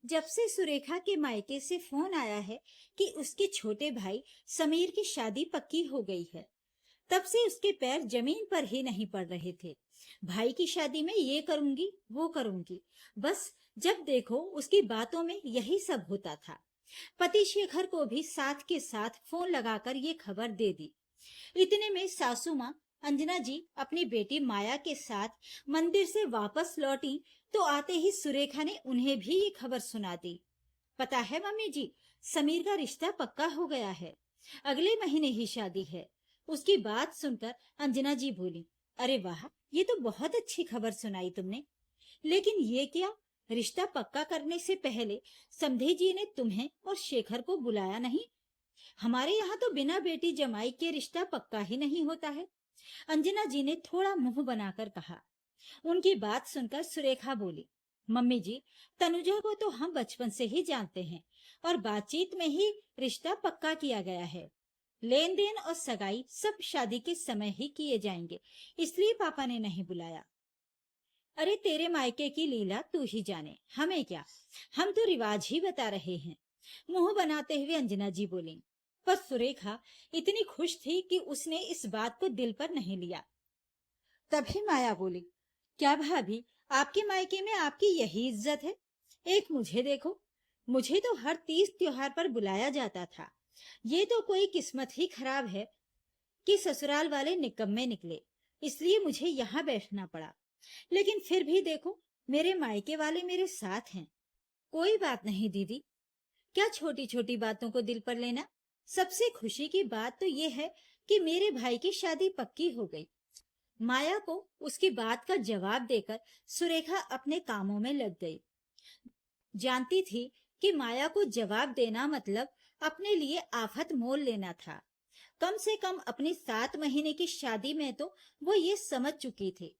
जब से सुरेखा के मायके से फोन आया है कि उसके छोटे भाई समीर की शादी पक्की हो गई है, तब से उसके पैर जमीन पर ही नहीं पड़ रहे थे। भाई की शादी में ये करूंगी, वो करूंगी, बस जब देखो उसकी बातों में यही सब होता था। पति शेखर को भी साथ के साथ फोन लगाकर ये खबर दे दी। इतने में सासू माँ अंजना जी अपनी बेटी माया के साथ मंदिर से वापस लौटी तो आते ही सुरेखा ने उन्हें भी ये खबर सुना दी। पता है मम्मी जी, समीर का रिश्ता पक्का हो गया है। अगले महीने ही शादी है। उसकी बात सुनकर अंजना जी बोली, अरे वाह, ये तो बहुत अच्छी खबर सुनाई तुमने। लेकिन ये क्या, रिश्ता पक्का करने से पहले समधे जी ने तुम्हें और शेखर को बुलाया नहीं? हमारे यहाँ तो बिना बेटी जमाई के रिश्ता पक्का ही नहीं होता है। अंजना जी ने थोड़ा मुंह बनाकर कहा। उनकी बात सुनकर सुरेखा बोली, मम्मी जी, तनुजा को तो हम बचपन से ही जानते हैं और बातचीत में ही रिश्ता पक्का किया गया है। लेन देन और सगाई सब शादी के समय ही किए जाएंगे, इसलिए पापा ने नहीं बुलाया। अरे तेरे मायके की लीला तू ही जाने, हमें क्या, हम तो रिवाज ही बता रहे हैं। मुंह बनाते हुए अंजना जी बोली। पर सुरेखा इतनी खुश थी कि उसने इस बात को दिल पर नहीं लिया। तभी माया बोली, क्या भाभी, आपके मायके में आपकी यही इज्जत है? एक मुझे देखो, मुझे तो हर तीज त्योहार पर बुलाया जाता था। ये तो कोई किस्मत ही खराब है कि ससुराल वाले निकम्मे निकले, इसलिए मुझे यहाँ बैठना पड़ा। लेकिन फिर भी देखो, मेरे मायके वाले मेरे साथ हैं। कोई बात नहीं दीदी, क्या छोटी छोटी बातों को दिल पर लेना। सबसे खुशी की बात तो ये है कि मेरे भाई की शादी पक्की हो गई। माया को उसकी बात का जवाब देकर सुरेखा अपने कामों में लग गई। जानती थी कि माया को जवाब देना मतलब अपने लिए आफत मोल लेना था। कम से कम अपनी 7 महीने की शादी में तो वो ये समझ चुकी थी।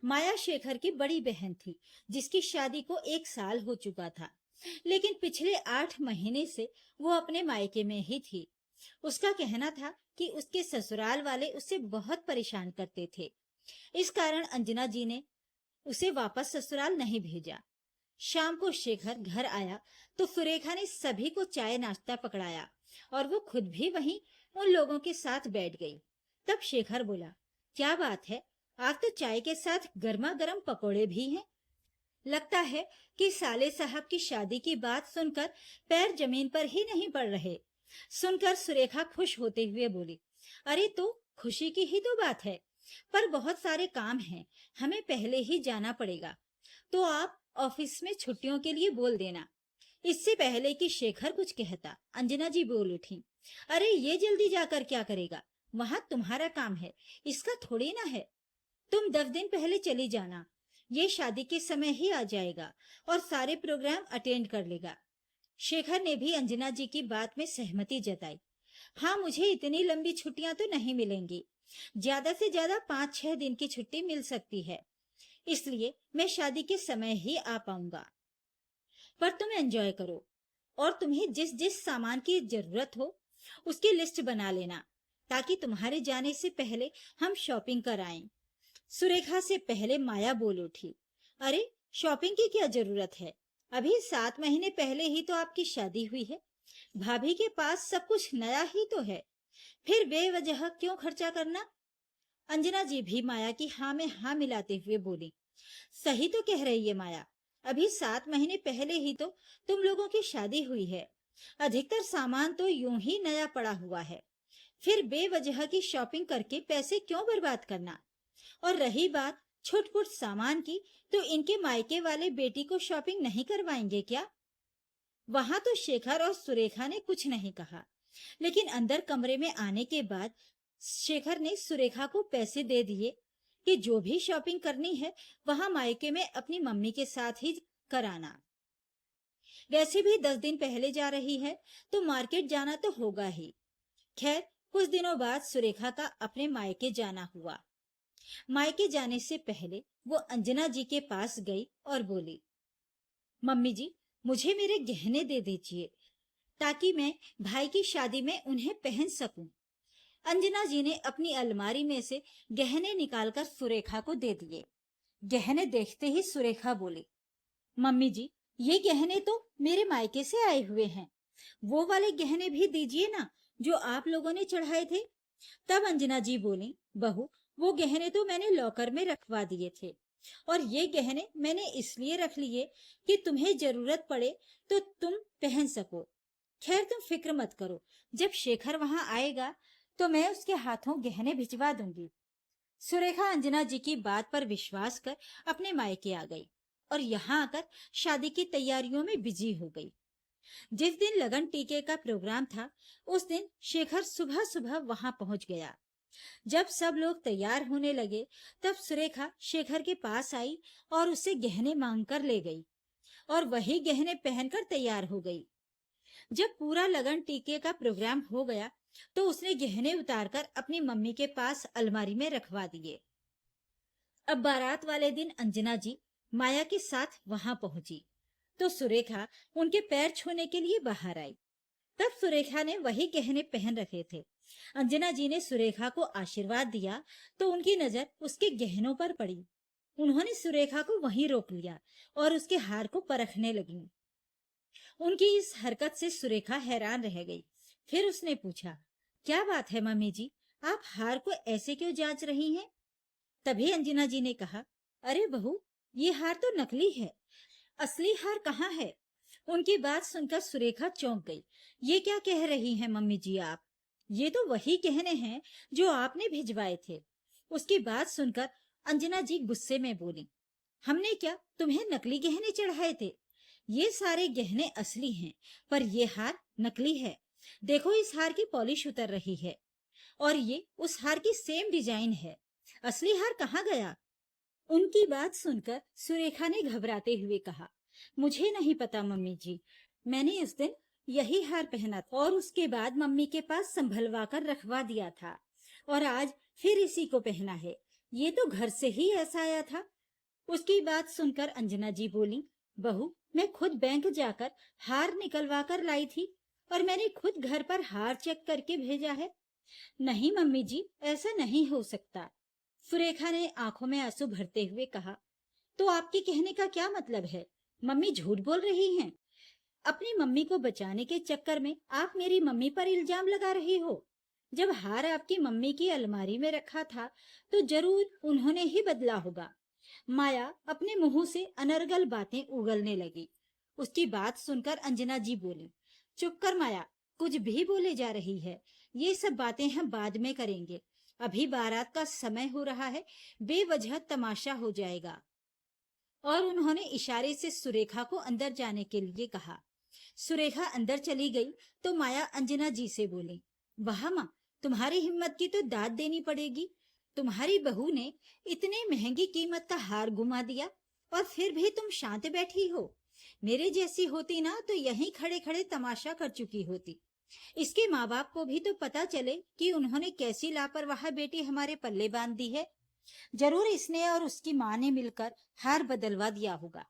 माया शेखर की बड़ी बहन थी, जिसकी शादी को 1 साल हो चुका था, लेकिन पिछले 8 महीने से वो अपने मायके में ही थी। उसका कहना था कि उसके ससुराल वाले उसे बहुत परेशान करते थे। इस कारण अंजना जी ने उसे वापस ससुराल नहीं भेजा। शाम को शेखर घर आया तो सुरेखा ने सभी को चाय नाश्ता पकड़ाया और वो खुद भी वहीं उन लोगों के साथ बैठ गई। तब शेखर बोला, क्या बात है, आज तो चाय के साथ गर्मा गर्म पकोड़े भी हैं। लगता है कि साले साहब की शादी की बात सुनकर पैर जमीन पर ही नहीं पड़ रहे। सुनकर सुरेखा खुश होते हुए बोली, अरे तो खुशी की ही तो बात है, पर बहुत सारे काम हैं, हमें पहले ही जाना पड़ेगा। तो आप ऑफिस में छुट्टियों के लिए बोल देना। इससे पहले कि शेखर कुछ कहता, अंजना जी बोल उठी, अरे ये जल्दी जाकर क्या करेगा, वहां तुम्हारा काम है, इसका थोड़ी ना है। तुम 10 दिन पहले चली जाना, ये शादी के समय ही आ जाएगा और सारे प्रोग्राम अटेंड कर लेगा। शेखर ने भी अंजना जी की बात में सहमति जताई। हाँ, मुझे इतनी लंबी छुट्टियां तो नहीं मिलेंगी, ज्यादा से ज्यादा 5-6 दिन की छुट्टी मिल सकती है, इसलिए मैं शादी के समय ही आ पाऊंगा। पर तुम एंजॉय करो और तुम्हें जिस जिस सामान की जरूरत हो उसकी लिस्ट बना लेना, ताकि तुम्हारे जाने से पहले हम शॉपिंग कर आएं। सुरेखा से पहले माया बोल उठी, अरे शॉपिंग की क्या जरूरत है, अभी 7 महीने पहले ही तो आपकी शादी हुई है। भाभी के पास सब कुछ नया ही तो है, फिर बेवजह क्यों खर्चा करना। अंजना जी भी माया की हाँ में हाँ मिलाते हुए बोली, सही तो कह रही है माया, अभी 7 महीने पहले ही तो तुम लोगों की शादी हुई है। अधिकतर सामान तो यूं ही नया पड़ा हुआ है, फिर बेवजह की शॉपिंग करके पैसे क्यों बर्बाद करना। और रही बात छुटपुट सामान की, तो इनके मायके वाले बेटी को शॉपिंग नहीं करवाएंगे क्या? वहां तो शेखर और सुरेखा ने कुछ नहीं कहा, लेकिन अंदर कमरे में आने के बाद शेखर ने सुरेखा को पैसे दे दिए कि जो भी शॉपिंग करनी है वहां मायके में अपनी मम्मी के साथ ही कराना। वैसे भी 10 दिन पहले जा रही है तो मार्केट जाना तो होगा ही। खैर, कुछ दिनों बाद सुरेखा का अपने मायके जाना हुआ। मायके जाने से पहले वो अंजना जी के पास गई और बोली, मम्मी जी, मुझे मेरे गहने दे दीजिए ताकि मैं भाई की शादी में उन्हें पहन सकूं। अंजना जी ने अपनी अलमारी में से गहने निकालकर सुरेखा को दे दिए। गहने देखते ही सुरेखा बोली, मम्मी जी, ये गहने तो मेरे मायके से आए हुए हैं, वो वाले गहने भी दीजिए ना जो आप लोगों ने चढ़ाए थे। तब अंजना जी बोली, बहू, वो गहने तो मैंने लॉकर में रखवा दिए थे, और ये गहने मैंने इसलिए रख लिए कि तुम्हें जरूरत पड़े तो तुम पहन सको। खैर तुम फिक्र मत करो, जब शेखर वहां आएगा तो मैं उसके हाथों गहने भिजवा दूंगी। सुरेखा अंजना जी की बात पर विश्वास कर अपने मायके आ गई और यहाँ आकर शादी की तैयारियों में बिजी हो गई। जिस दिन लगन टीके का प्रोग्राम था, उस दिन शेखर सुबह सुबह वहां पहुंच गया। जब सब लोग तैयार होने लगे, तब सुरेखा शेखर के पास आई और उससे गहने मांग कर ले गई और वही गहने पहनकर तैयार हो गई। जब पूरा लगन टीके का प्रोग्राम हो गया, तो उसने गहने उतारकर अपनी मम्मी के पास अलमारी में रखवा दिए। अब बारात वाले दिन अंजना जी माया के साथ वहां पहुंची, तो सुरेखा उनके पैर छूने के लिए बाहर आई। तब सुरेखा ने वही गहने पहन रखे थे। अंजना जी ने सुरेखा को आशीर्वाद दिया, तो उनकी नजर उसके गहनों पर पड़ी। उन्होंने सुरेखा को वहीं रोक लिया और उसके हार को परखने लगी। उनकी इस हरकत से सुरेखा हैरान रह गई। फिर उसने पूछा, क्या बात है मम्मी जी, आप हार को ऐसे क्यों जांच रही हैं? तभी अंजना जी ने कहा, अरे बहू, ये हार तो नकली है, असली हार कहाँ है? उनकी बात सुनकर सुरेखा चौंक गई। ये क्या कह रही हैं मम्मी जी आप? ये तो वही गहने हैं जो आपने भिजवाए थे। उसकी बात सुनकर अंजना जी गुस्से में बोली, हमने क्या तुम्हें नकली गहने चढ़ाए थे? ये सारे गहने असली हैं, पर ये हार नकली है। देखो, इस हार की पॉलिश उतर रही है और ये उस हार की सेम डिजाइन है। असली हार कहाँ गया? उनकी बात सुनकर सुरेखा ने घबराते हुए कहा, मुझे नहीं पता मम्मी जी, मैंने इस दिन यही हार पहना था और उसके बाद मम्मी के पास संभलवा कर रखवा दिया था और आज फिर इसी को पहना है। ये तो घर से ही ऐसा आया था। उसकी बात सुनकर अंजना जी बोली, बहू, मैं खुद बैंक जाकर हार निकलवा कर लाई थी और मैंने खुद घर पर हार चेक करके भेजा है। नहीं मम्मी जी, ऐसा नहीं हो सकता। सुरेखा ने आंखों में आंसू भरते हुए कहा, तो आपके कहने का क्या मतलब है? मम्मी झूठ बोल रही हैं। अपनी मम्मी को बचाने के चक्कर में आप मेरी मम्मी पर इल्जाम लगा रही हो। जब हार आपकी मम्मी की अलमारी में रखा था, तो जरूर उन्होंने ही बदला होगा। माया अपने मुंह से अनर्गल बातें उगलने लगी। उसकी बात सुनकर अंजना जी बोली, चुप कर माया, कुछ भी बोले जा रही है। ये सब बातें हम बाद में करेंगे, अभी बारात का समय हो रहा है, बेवजह तमाशा हो जाएगा। और उन्होंने इशारे से सुरेखा को अंदर जाने के लिए कहा। सुरेखा अंदर चली गई तो माया अंजना जी से बोली, वाह माँ, तुम्हारी हिम्मत की तो दाद देनी पड़ेगी। तुम्हारी बहू ने इतने महंगी कीमत का हार गुमा दिया और फिर भी तुम शांत बैठी हो। मेरे जैसी होती ना तो यहीं खड़े खड़े तमाशा कर चुकी होती। इसके माँ बाप को भी तो पता चले कि उन्होंने कैसी लापरवाह बेटी हमारे पल्ले बांध दी है। जरूर इसने और उसकी माँ ने मिलकर हार बदलवा दिया होगा।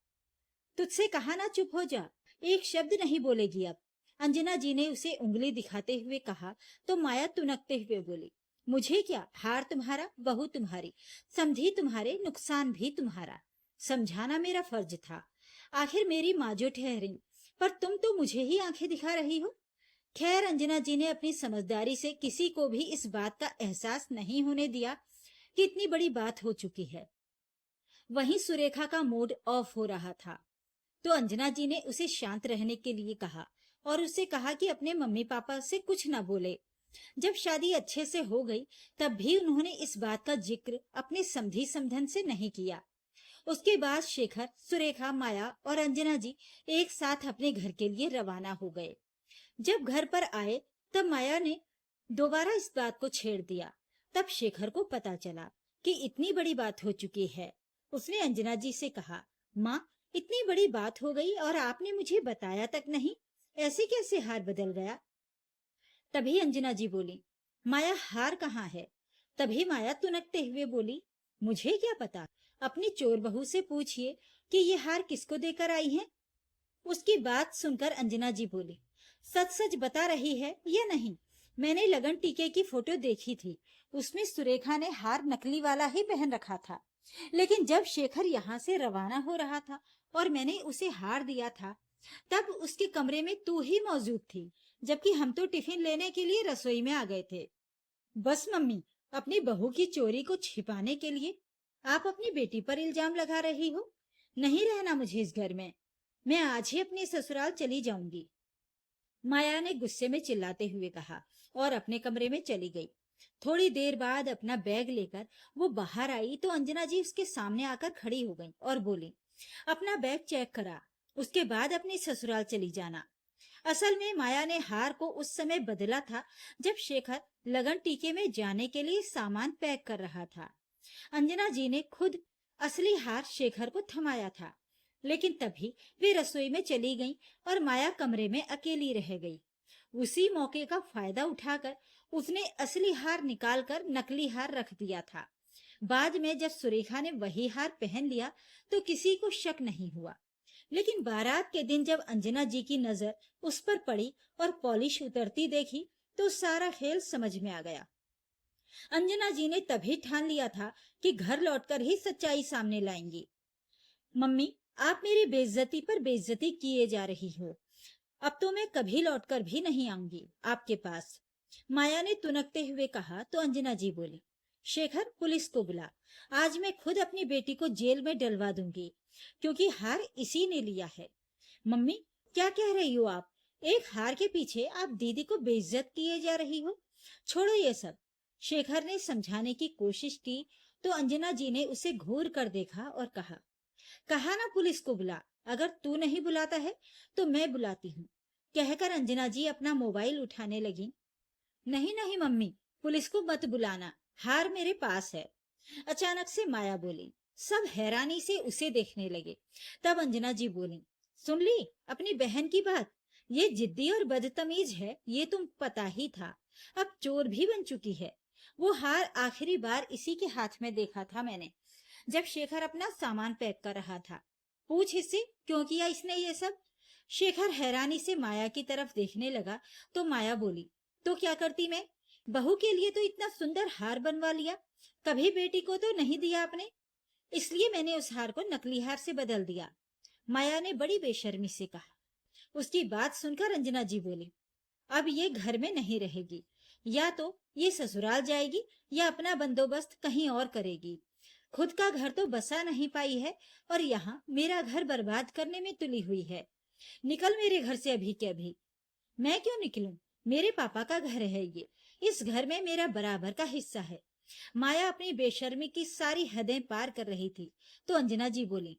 तुझसे कहा ना चुप हो जा, एक शब्द नहीं बोलेगी अब। अंजना जी ने उसे उंगली दिखाते हुए कहा, तो माया तुनकते हुए बोली, मुझे क्या, हार तुम्हारा, बहू तुम्हारी, समझी तुम्हारे, नुकसान भी तुम्हारा। समझाना मेरा फर्ज था, आखिर मेरी माँ जो ठहरी, पर तुम तो मुझे ही आंखें दिखा रही हो। खैर अंजना जी ने अपनी समझदारी से किसी को भी इस बात का एहसास नहीं होने दिया कि इतनी बड़ी बात हो चुकी है। वहीं सुरेखा का मूड ऑफ हो रहा था, तो अंजना जी ने उसे शांत रहने के लिए कहा और उससे कहा कि अपने मम्मी पापा से कुछ ना बोले। जब शादी अच्छे से हो गई, तब भी उन्होंने इस बात का जिक्र अपने समधी समधन से नहीं किया। उसके बाद शेखर, सुरेखा, माया और अंजना जी एक साथ अपने घर के लिए रवाना हो गए। जब घर पर आए, तब माया ने दोबारा इस बात को छेड़ दिया। तब शेखर को पता चला कि इतनी बड़ी बात हो चुकी है। उसने अंजना जी से कहा, माँ, इतनी बड़ी बात हो गई और आपने मुझे बताया तक नहीं, ऐसे कैसे हार बदल गया? तभी अंजना जी बोली, माया, हार कहाँ है? तभी माया तुनकते हुए बोली, मुझे क्या पता, अपनी चोर बहू से पूछिए कि ये हार किसको देकर आई है। उसकी बात सुनकर अंजना जी बोली, सच सच बता रही है या नहीं? मैंने लगन टीके की फोटो देखी थी, उसमें सुरेखा ने हार नकली वाला ही पहन रखा था। लेकिन जब शेखर यहाँ से रवाना हो रहा था और मैंने उसे हार दिया था, तब उसके कमरे में तू ही मौजूद थी, जबकि हम तो टिफिन लेने के लिए रसोई में आ गए थे। बस मम्मी, अपनी बहू की चोरी को छिपाने के लिए आप अपनी बेटी पर इल्जाम लगा रही हो। नहीं रहना मुझे इस घर में। मैं आज ही अपने ससुराल चली जाऊंगी, माया ने गुस्से में चिल्लाते हुए कहा और अपने कमरे में चली गई। थोड़ी देर बाद अपना बैग लेकर वो बाहर आई तो अंजना जी उसके सामने आकर खड़ी हो गई और बोली, अपना बैग चेक करा, उसके बाद अपने ससुराल चली जाना। असल में माया ने हार को उस समय बदला था जब शेखर लगन टीके में जाने के लिए सामान पैक कर रहा था। अंजना जी ने खुद असली हार शेखर को थमाया था, लेकिन तभी वे रसोई में चली गईं और माया कमरे में अकेली रह गई। उसी मौके का फायदा उठाकर उसने असली हार निकालकर नकली हार रख दिया था। बाद में जब सुरेखा ने वही हार पहन लिया तो किसी को शक नहीं हुआ, लेकिन बारात के दिन जब अंजना जी की नजर उस पर पड़ी और पॉलिश उतरती देखी तो सारा खेल समझ में आ गया। अंजना जी ने तभी ठान लिया था कि घर लौटकर ही सच्चाई सामने लाएंगी। मम्मी, आप मेरी बेइज्जती पर बेइज्जती किए जा रही हो। अब तो मैं कभी लौटकर भी नहीं आऊंगी आपके पास, माया ने तुनकते हुए कहा तो अंजना जी बोली, शेखर, पुलिस को बुला। आज मैं खुद अपनी बेटी को जेल में डलवा दूंगी, क्योंकि हार इसी ने लिया है। मम्मी, क्या कह रही हो आप? एक हार के पीछे आप दीदी को बेइज्जत किए जा रही हो। छोड़ो ये सब। शेखर ने समझाने की कोशिश की तो अंजना जी ने उसे घूर कर देखा और कहा, कहा ना पुलिस को बुला, अगर तू नहीं बुलाता है तो मैं बुलाती हूँ, कहकर अंजना जी अपना मोबाइल उठाने लगी। नहीं नहीं मम्मी, पुलिस को मत बुलाना, हार मेरे पास है, अचानक से माया बोली। सब हैरानी से उसे देखने लगे। तब अंजना जी बोली, सुन ली अपनी बहन की बात? ये जिद्दी और बदतमीज है, ये तुम पता ही था, अब चोर भी बन चुकी है। वो हार आखिरी बार इसी के हाथ में देखा था मैंने, जब शेखर अपना सामान पैक कर रहा था। पूछ इससे क्यों किया इसने ये सब? शेखर हैरानी से माया की तरफ देखने लगा तो माया बोली, तो क्या करती मैं? बहू के लिए तो इतना सुंदर हार बनवा लिया, कभी बेटी को तो नहीं दिया आपने, इसलिए मैंने उस हार को नकली हार से बदल दिया, माया ने बड़ी बेशर्मी से कहा। उसकी बात सुनकर अंजना जी बोली, अब ये घर में नहीं रहेगी, या तो ये ससुराल जाएगी या अपना बंदोबस्त कहीं और करेगी। खुद का घर तो बसा नहीं पाई है और यहाँ मेरा घर बर्बाद करने में तुली हुई है। निकल मेरे घर से अभी के अभी। मैं क्यों निकलूं? मेरे पापा का घर है ये, इस घर में मेरा बराबर का हिस्सा है। माया अपनी बेशर्मी की सारी हदें पार कर रही थी तो अंजना जी बोली,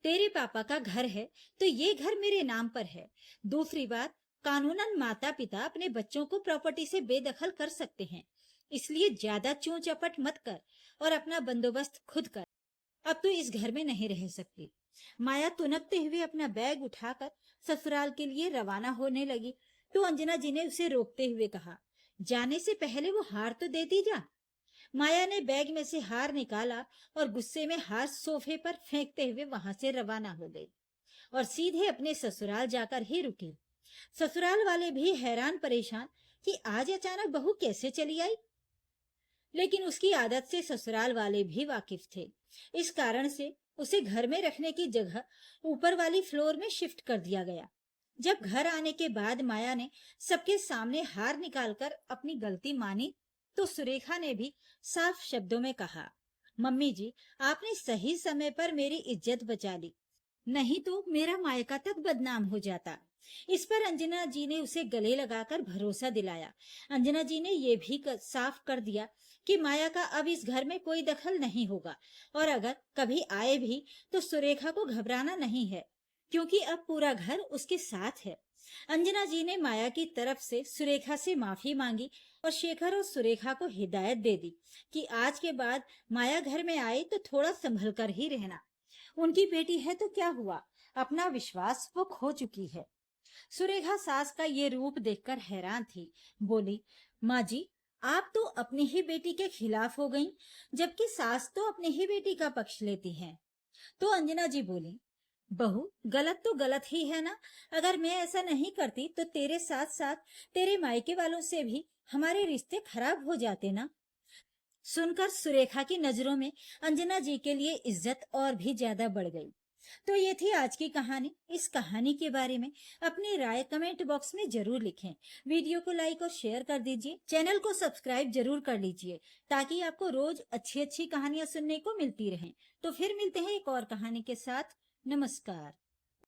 तेरे पापा का घर है तो ये घर मेरे नाम पर है। दूसरी बात, कानूनन माता पिता अपने बच्चों को प्रॉपर्टी से बेदखल कर सकते हैं, इसलिए ज्यादा चूं चपट मत कर और अपना बंदोबस्त खुद कर। अब तो इस घर में नहीं रह सकती। माया तुनकते हुए अपना बैग उठाकर ससुराल के लिए रवाना होने लगी तो अंजना जी ने उसे रोकते हुए कहा, जाने से पहले वो हार तो देती जा। माया ने बैग में से हार निकाला और गुस्से में हार सोफे पर फेंकते हुए वहां से रवाना हो गई और सीधे अपने ससुराल जाकर ही रुकी। ससुराल वाले भी हैरान परेशान कि आज अचानक बहू कैसे चली आई, लेकिन उसकी आदत से ससुराल वाले भी वाकिफ थे। इस कारण से उसे घर में रखने की जगह ऊपर वाली फ्लोर में शिफ्ट कर दिया गया। जब घर आने के बाद माया ने सबके सामने हार निकालकर अपनी गलती मानी तो सुरेखा ने भी साफ शब्दों में कहा, मम्मी जी, आपने सही समय पर मेरी इज्जत बचा ली, नहीं तो मेरा मायका तक बदनाम हो जाता। इस पर अंजना जी ने उसे गले लगाकर भरोसा दिलाया। अंजना जी ने ये भी साफ कर दिया कि माया का अब इस घर में कोई दखल नहीं होगा और अगर कभी आए भी तो सुरेखा को घबराना नहीं है, क्योंकि अब पूरा घर उसके साथ है। अंजना जी ने माया की तरफ से सुरेखा से माफी मांगी और शेखर और सुरेखा को हिदायत दे दी कि आज के बाद माया घर में आए तो थोड़ा संभल कर ही रहना। उनकी बेटी है तो क्या हुआ, अपना विश्वास वो खो चुकी है। सुरेखा सास का ये रूप देखकर हैरान थी। बोली, माँ जी, आप तो अपनी ही बेटी के खिलाफ हो गईं, जबकि सास तो अपनी ही बेटी का पक्ष लेती हैं। तो अंजना जी बोली, बहू, गलत तो गलत ही है ना। अगर मैं ऐसा नहीं करती तो तेरे साथ साथ तेरे मायके वालों से भी हमारे रिश्ते खराब हो जाते ना। सुनकर सुरेखा की नजरों में अंजना जी के लिए इज्जत और भी ज्यादा बढ़ गई। तो ये थी आज की कहानी। इस कहानी के बारे में अपनी राय कमेंट बॉक्स में जरूर लिखें। वीडियो को लाइक और शेयर कर दीजिए। चैनल को सब्सक्राइब जरूर कर लीजिए ताकि आपको रोज अच्छी अच्छी कहानियां सुनने को मिलती रहें। तो फिर मिलते हैं एक और कहानी के साथ। नमस्कार।